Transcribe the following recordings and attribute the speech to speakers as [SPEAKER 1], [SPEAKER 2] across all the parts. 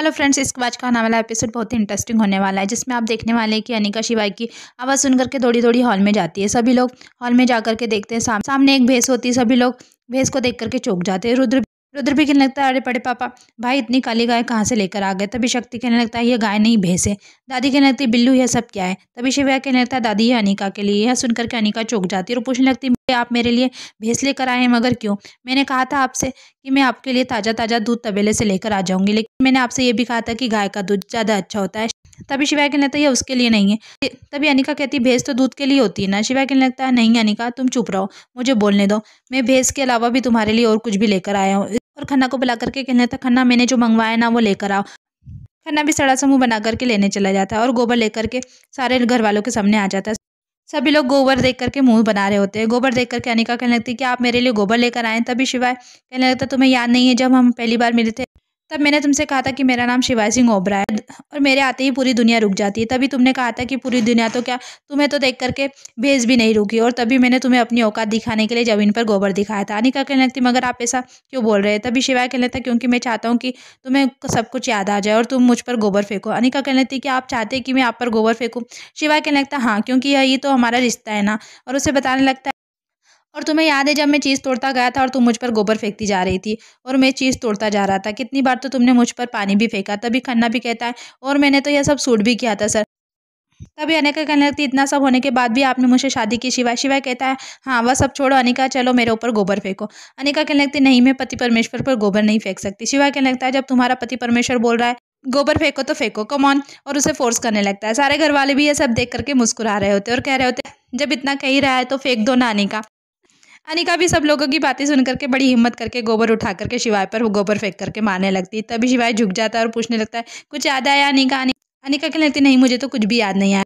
[SPEAKER 1] Hello friends, इस आज का आने वाला एपिसोड बहुत ही इंटरेस्टिंग होने वाला है, जिसमें आप देखने वाले हैं कि अनिका शिवाय की आवाज़ सुनकर के दौड़ी दौड़ी हॉल में जाती है। सभी लोग हॉल में जाकर के देखते हैं, सामने एक भैंस होती है। सभी लोग भैंस को देख करके चौंक जाते हैं। रुद्र भी कहने लगता है, अरे बड़े पापा, भाई इतनी काली गाय कहाँ से लेकर आ गए। तभी शक्ति कहने लगता है, ये गाय नहीं भैंस है। दादी कहने लगती है, बिल्लू यह सब क्या है। तभी शिवाय कहने लगता है, दादी ये अनिका के लिए। यह सुनकर के अनिका चौंक जाती है और पूछने लगती है, आप मेरे लिए भैंस लेकर आए हैं, मगर क्यों? मैंने कहा था आपसे कि मैं आपके लिए ताज़ा ताज़ा दूध तबेले से लेकर आ जाऊंगी, लेकिन मैंने आपसे ये भी कहा था कि गाय का दूध ज़्यादा अच्छा होता है। तभी शिवाय कहने लगता है, ये उसके लिए नहीं है। तभी अनिका कहती है, भैंस तो दूध के लिए होती है ना। शिवाय कहने लगता है, नहीं अनिका, तुम चुप रहो, मुझे बोलने दो। मैं भैंस के अलावा भी तुम्हारे लिए और कुछ भी लेकर आया हूँ। और खन्ना को बुला करके कहने लगता है, खन्ना मैंने जो मंगवाया ना वो लेकर आओ। खन्ना भी सड़ा सा मुंह बना करके लेने चला जाता है और गोबर लेकर के सारे घर वालों के सामने आ जाता है। सभी लोग गोबर देख करके मुंह बना रहे होते हैं। गोबर देख करके अनिका कहने लगती है कि आप मेरे लिए गोबर लेकर आए हैं। तभी शिवाय कहने लगता है, तुम्हें याद नहीं है जब हम पहली बार मिले थे, तब मैंने तुमसे कहा था कि मेरा नाम शिवाय सिंह ओबरा है और मेरे आते ही पूरी दुनिया रुक जाती है। तभी तुमने कहा था कि पूरी दुनिया तो क्या, तुम्हें तो देख करके भैंस भी नहीं रुकी। और तभी मैंने तुम्हें अपनी औकात दिखाने के लिए जमीन पर गोबर दिखाया था। अनिका कहने लगती, मगर आप ऐसा क्यों बोल रहे हैं? तभी शिवाय कहने लगता, क्योंकि मैं चाहता हूँ कि तुम्हें सब कुछ याद आ जाए और तुम मुझ पर गोबर फेंको। अनिका कहने लगती कि आप चाहते हैं कि मैं आप पर गोबर फेंकूँ? शिवाय कहने लगता, हाँ, क्योंकि यही तो हमारा रिश्ता है ना। और उसे बताने लगता है, और तुम्हें याद है जब मैं चीज़ तोड़ता गया था और तुम मुझ पर गोबर फेंकती जा रही थी और मैं चीज़ तोड़ता जा रहा था, कितनी बार तो तुमने मुझ पर पानी भी फेंका। तभी खन्ना भी कहता है, और मैंने तो यह सब सूट भी किया था सर। तभी अनिका कहने लगती, इतना सब होने के बाद भी आपने मुझसे शादी की शिवाय? शिवाय कहता है, हाँ वह सब छोड़ो अनिका, चलो मेरे ऊपर गोबर फेंको। अनिका कहने लगती, नहीं, मैं पति परमेश्वर पर गोबर नहीं फेंक सकती। शिवाय कहने लगता है, जब तुम्हारा पति परमेश्वर बोल रहा है गोबर फेंको तो फेंको, कम ऑन। और उसे फोर्स करने लगता है। सारे घर वाले भी ये सब देख करके मुस्कुरा रहे होते हैं और कह रहे होते हैं, जब इतना कह ही रहा है तो फेंक दो ना अनिका। अनिका भी सब लोगों की बातें सुन करके बड़ी हिम्मत करके गोबर उठा करके शिवाय पर वो गोबर फेंक करके मारने लगती है। तभी शिवाय झुक जाता है और पूछने लगता है, कुछ याद आया अनिका? अनिका कहने लगती, नहीं, मुझे तो कुछ भी याद नहीं आया।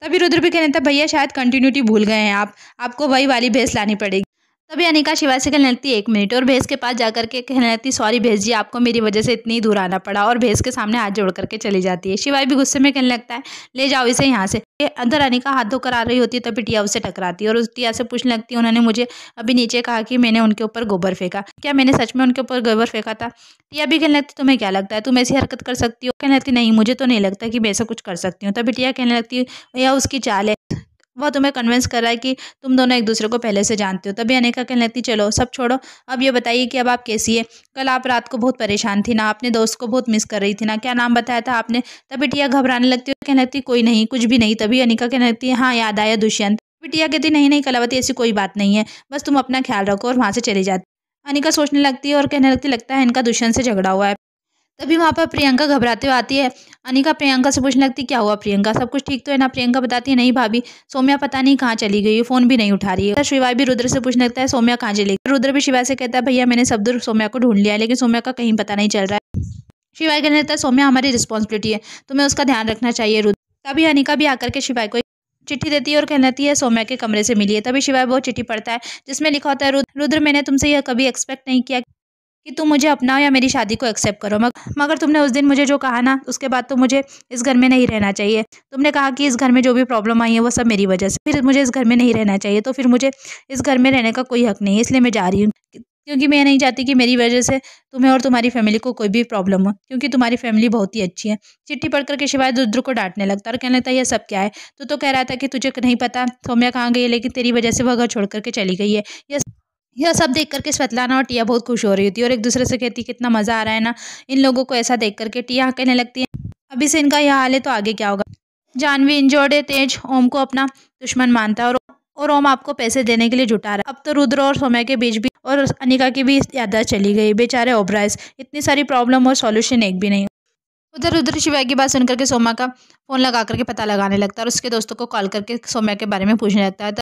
[SPEAKER 1] तभी रुद्र भी कहने लगता, भैया शायद कंटिन्यूटी भूल गए हैं आप, आपको वही वाली भैंस लानी पड़ेगी। तभी अनिका शिवाय से कहने लगती है, 1 मिनट। और भैंस के पास जाकर के कहने लगती, सॉरी भैंस जी, आपको मेरी वजह से इतनी दूर आना पड़ा। और भैंस के सामने हाथ जोड़ करके चली जाती है। शिवाय भी गुस्से में कहने लगता है, ले जाओ इसे यहाँ से। अंदर अनिका हाथ धोकर आ रही होती है, तभी टिया उससे टकराती है और उस टिया से पूछने लगती है, उन्होंने मुझे अभी नीचे कहा कि मैंने उनके ऊपर गोबर फेंका, क्या मैंने सच में उनके ऊपर गोबर फेंका था? टिया भी कहने लगती, तुम्हें क्या लगता है, तुम ऐसी हरकत कर सकती हो? कहने लगती, नहीं, मुझे तो नहीं लगता कि मैं ऐसा कुछ कर सकती हूँ। तभी टिया कहने लगती है, यह उसकी चाल है, वह तुम्हें कन्विंस कर रहा है कि तुम दोनों एक दूसरे को पहले से जानते हो। तभी अनिका कहने लगती, चलो सब छोड़ो, अब ये बताइए कि अब आप कैसी है? कल आप रात को बहुत परेशान थी ना, अपने दोस्त को बहुत मिस कर रही थी ना, क्या नाम बताया था आपने? तभी टिया घबराने लगती है, कहने लगती, कोई नहीं, कुछ भी नहीं। तभी अनिका कहने लगती है, हाँ याद आया, दुष्यंत। तभी टिया कहती, नहीं नहीं कलावती, ऐसी कोई बात नहीं है, बस तुम अपना ख्याल रखो। और वहाँ से चली जाती। अनिका सोचने लगती है और कहने लगती, लगता है इनका दुष्यंत से झगड़ा हुआ है। तभी वहाँ पर प्रियंका घबराते हुए आती है। अनिका प्रियंका से पूछने लगती, क्या हुआ प्रियंका, सब कुछ ठीक तो है ना? प्रियंका बताती है, नहीं भाभी, सौम्या पता नहीं कहाँ चली गई है, फ़ोन भी नहीं उठा रही है। शिवाय भी रुद्र से पूछने लगता है, सौम्या कहाँ चली गई? रुद्र भी शिवाय से कहता है, भैया मैंने सब दूर सौम्या को ढूंढ लिया है, लेकिन सौम्या का कहीं पता नहीं चल रहा है। शिवाय कहने लगता है, सौम्या हमारी रिस्पॉन्सिबिलिटी है, तुम्हें उसका ध्यान रखना चाहिए रुद्र। तभी अनिका भी आकर के शिवाय को चिट्ठी देती है और कहने लगती है, सौम्या के कमरे से मिली है। तभी शिवाय वो चिट्ठी पढ़ता है, जिसमें लिखा होता है, रुद्र, मैंने तुमसे यह कभी एक्सपेक्ट नहीं किया कि तुम मुझे अपनाओ या मेरी शादी को एक्सेप्ट करो, मगर तुमने उस दिन मुझे जो कहा ना, उसके बाद तो मुझे इस घर में नहीं रहना चाहिए। तुमने कहा कि इस घर में जो भी प्रॉब्लम आई है वो सब मेरी वजह से, फिर मुझे इस घर में नहीं रहना चाहिए, तो फिर मुझे इस घर में रहने का कोई हक नहीं है, इसलिए मैं जा रही हूँ। क्योंकि मैं नहीं चाहती कि मेरी वजह से तुम्हें और तुम्हारी फैमिली को कोई भी प्रॉब्लम हो, क्योंकि तुम्हारी फैमिली बहुत ही अच्छी है। चिट्ठी पढ़ करके शिवाय रुद्र को डांटने लगता और कहने लगता, यह सब क्या है? तू तो कह रहा था कि तुझे नहीं पता सौम्या कहाँ गई है, लेकिन तेरी वजह से वह घर छोड़ करके चली गई है। यह सब देख करके स्वेतलाना और टिया बहुत खुश हो रही होती है और एक दूसरे से कहती, कितना मज़ा आ रहा है ना इन लोगों को ऐसा देख करके। टिया कहने लगती है, अभी से इनका यह हाल है तो आगे क्या होगा? जानवी इंजर्ड है, तेज ओम को अपना दुश्मन मानता है और ओम आपको पैसे देने के लिए जुटा रहा है। अब तो रुद्र और सौम्या के बीच भी और अनिका की भी याददाश्त चली गई। बेचारे ओबराइज, इतनी सारी प्रॉब्लम और सॉल्यूशन एक भी नहीं। उधर रुद्र शिवाय की बात सुनकर के सौम्या का फोन लगा करके पता लगाने लगता है और उसके दोस्तों को कॉल करके सौम्या के बारे में पूछने लगता है।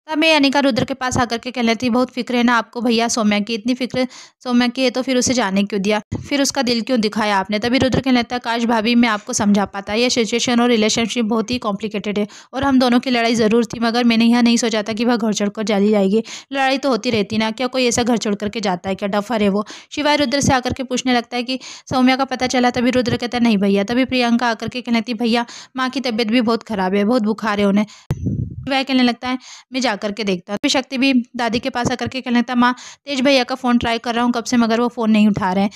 [SPEAKER 1] तब मैं अनिका रुद्र के पास आकर के कहने लगती, बहुत फिक्र है ना आपको भैया सौम्या की, इतनी फिक्र सौम्या की है तो फिर उसे जाने क्यों दिया, फिर उसका दिल क्यों दिखाया आपने? तभी रुद्र कहने लगता है, काश भाभी मैं आपको समझा पाता, यह सिचुएशन और रिलेशनशिप बहुत ही कॉम्प्लिकेटेड है और हम दोनों की लड़ाई ज़रूर थी, मगर मैंने यह नहीं सोचा था कि वह घर छोड़ कर चली जाएगी। लड़ाई तो होती रहती ना, क्या कोई ऐसा घर छोड़ करके जाता है क्या? डफर है वो। शिवाय रुद्र से आकर के पूछने लगता है कि सौम्या का पता चला? तभी रुद्र कहता है, नहीं भैया। तभी प्रियंका आकर के कहने लगती, भैया माँ की तबीयत भी बहुत ख़राब है, बहुत बुखार है उन्हें। वह कहने लगता है, मैं जाकर के देखता हूँ। शक्ति भी दादी के पास आकर के कहने लगता है, माँ तेज भैया का फ़ोन ट्राई कर रहा हूँ कब से, मगर वो फ़ोन नहीं उठा रहे हैं।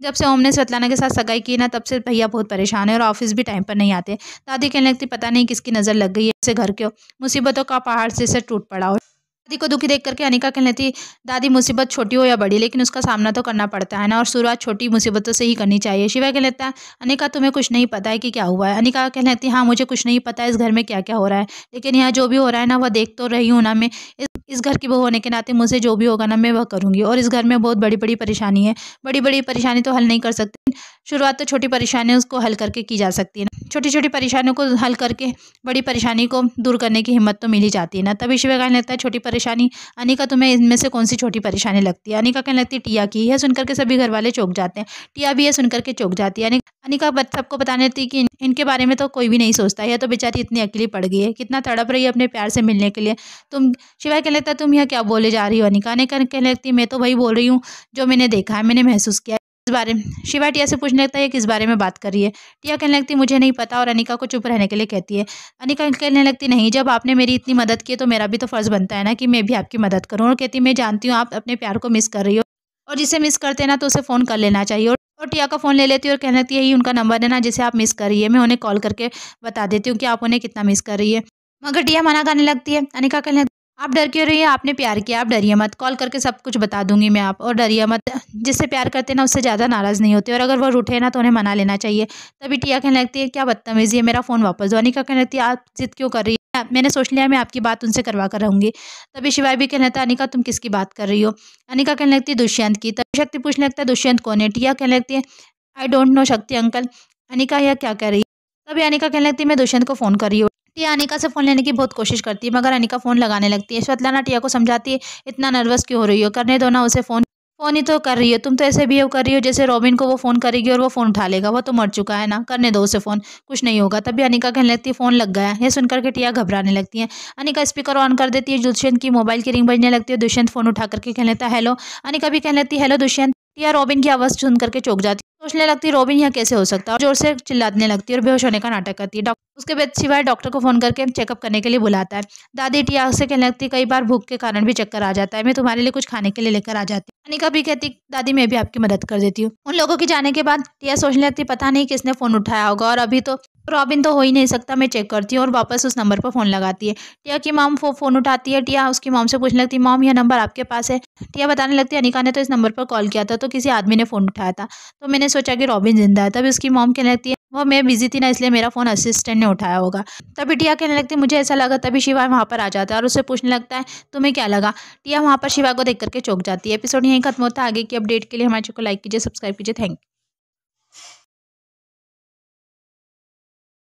[SPEAKER 1] जब से ओम ने svetlana के साथ सगाई की ना तब से भैया बहुत परेशान है और ऑफिस भी टाइम पर नहीं आते। दादी कहने लगती पता नहीं किसकी नज़र लग गई है ऐसे घर के मुसीबतों का पहाड़ से टूट पड़ा हो। दादी को दुखी देख करके अनिका कहने लगती दादी मुसीबत छोटी हो या बड़ी लेकिन उसका सामना तो करना पड़ता है ना, और शुरुआत छोटी मुसीबतों से ही करनी चाहिए। शिवा कहने लगता है अनिका तुम्हें कुछ नहीं पता है कि क्या हुआ है। अनिका कहने लगती हाँ मुझे कुछ नहीं पता है इस घर में क्या क्या हो रहा है, लेकिन यहाँ जो भी हो रहा है ना वह देख तो रही हूँ ना मैं। इस घर की बहू होने के नाते मुझसे जो भी होगा ना मैं वह करूँगी, और इस घर में बहुत बड़ी बड़ी परेशानी है। बड़ी बड़ी परेशानी तो हल नहीं कर सकते, शुरुआत तो छोटी परेशानी उसको हल करके की जा सकती है ना। छोटी छोटी परेशानियों को हल करके बड़ी परेशानी को दूर करने की हिम्मत तो मिल ही जाती है ना। तभी शिवा कहने लगता है छोटी परेशानी अनिका तुम्हें इनमें से कौन सी छोटी परेशानी लगती है। अनिका कहने लगती है टिया की। यह सुनकर के सभी घर वाले चौंक जाते हैं। टिया भी यह सुनकर के चौंक जाती है। अनिका सबको बताने लगती है कि इनके बारे में तो कोई भी नहीं सोचता, यह तो बेचारी इतनी अकेली पड़ गई है, कितना तड़प रही है अपने प्यार से मिलने के लिए। तुम शिवा कहने लगता है तुम यह क्या बोले जा रही हो अनिका। अनिका कहने लगती है मैं तो वही बोल रही हूँ जो मैंने देखा है, मैंने महसूस किया इस बारे में। शिवा टिया से पूछने लगता है किस बारे में बात कर रही है। टिया कहने लगती मुझे नहीं पता और अनिका को चुप रहने के लिए कहती है। अनिका कहने लगती नहीं जब आपने मेरी इतनी मदद की तो मेरा भी तो फर्ज बनता है ना कि मैं भी आपकी मदद करूँ। और कहती मैं जानती हूँ आप अपने प्यार को मिस कर रही हो, और जिसे मिस करते हैं ना तो उसे फ़ोन कर लेना चाहिए। और टिया का फ़ोन ले लेती है और कहने लगती है यही उनका नंबर है ना जिसे आप मिस कर रही है, मैं उन्हें कॉल करके बता देती हूँ कि आप उन्हें कितना मिस कर रही है। मगर टिया मना करने लगती है। अनिका कहने आप डर क्यों रही है, आपने प्यार किया, आप डरिए मत, कॉल करके सब कुछ बता दूंगी मैं आप, और डरिए मत। जिससे प्यार करते ना उससे ज़्यादा नाराज़ नहीं होते, और अगर वो रूठे ना तो उन्हें मना लेना चाहिए। तभी टिया कहने लगती है क्या बदतमीज़ी है, मेरा फ़ोन वापस दो। अनिका कहने लगती है आप जिद क्यों कर रही है, मैंने सोच लिया मैं आपकी बात उनसे करवा कर रहूँगी। तभी शिवाय भी कहने लगता है अनिका तुम किसकी बात कर रही हो। अनिका कहने लगती है दुष्यंत की। तभी शक्ति पूछने लगता है दुष्यंत कौन है। टिया कहने लगती है आई डोंट नो शक्ति अंकल। अनिका यह क्या कह रही है। तभी अनिका कहने लगती है मैं दुष्यंत को फ़ोन कर रही हूँ। टिया अनिका से फ़ोन लेने की बहुत कोशिश करती है मगर अनिका फ़ोन लगाने लगती है। svetlana टिया को समझाती है इतना नर्वस क्यों हो रही हो, करने दो ना उसे फ़ोन, फ़ोन ही तो कर रही हो, तुम तो ऐसे बिहेव कर रही हो जैसे रॉबिन को वो फ़ोन करेगी और वो फ़ोन उठा लेगा, वो तो मर चुका है ना, करने दो उसे फ़ोन, कुछ नहीं होगा। तभी अनिका कहने लगती है फ़ोन लग गया। यह सुनकर के टिया घबराने लगती है। अनिका स्पीकर ऑन कर देती है, दुष्यंत की मोबाइल की रिंग बजने लगती है। दुष्यंत फ़ोन उठा करके कहने लगता है हेलो। अनिका भी कहने लगती है हेलो दुष्यंत। टिया रॉबिन की आवाज़ सुन करके चौंक जाती है, सोचने लगती है रॉबिन यहाँ कैसे हो सकता है, और जोर से चिल्लाने लगती है और बेहोश होने का नाटक करती है। उसके बाद शिवाय डॉक्टर को फ़ोन करके चेकअप करने के लिए बुलाता है। दादी टिया से कहने लगती कई बार भूख के कारण भी चक्कर आ जाता है, मैं तुम्हारे लिए कुछ खाने के लिए लेकर आ जाती हूँ। अनिका भी कहती दादी मैं भी आपकी मदद कर देती हूँ। उन लोगों के जाने के बाद टिया सोचने लगती पता नहीं किसने फ़ोन उठाया होगा, और अभी तो रॉबिन तो हो ही नहीं सकता, मैं चेक करती हूँ, और वापस उस नंबर पर फ़ोन लगाती है। टिया की मॉम फ़ोन उठाती है। टिया उसकी मॉम से पूछने लगती मॉम यह नंबर आपके पास है। टिया बताने लगती अनिका ने तो इस नंबर पर कॉल किया था तो किसी आदमी ने फ़ोन उठाया था, तो मैंने सोचा कि रॉबिन जिंदा है। तभी उसकी मॉम कहने लगती है वो मैं बिजी थी ना इसलिए मेरा फ़ोन असिस्टेंट ने उठाया होगा। तभी टिया कहने लगती मुझे ऐसा लगा। तभी शिवा वहाँ पर आ जाता है और उससे पूछने लगता है तुम्हें क्या लगा। टिया वहाँ पर शिवा को देख करके चौंक जाती है। एपिसोड यहीं खत्म होता है। आगे की अपडेट के लिए हमारे चैनल को लाइक कीजिए, सब्सक्राइब कीजिए। Thank you.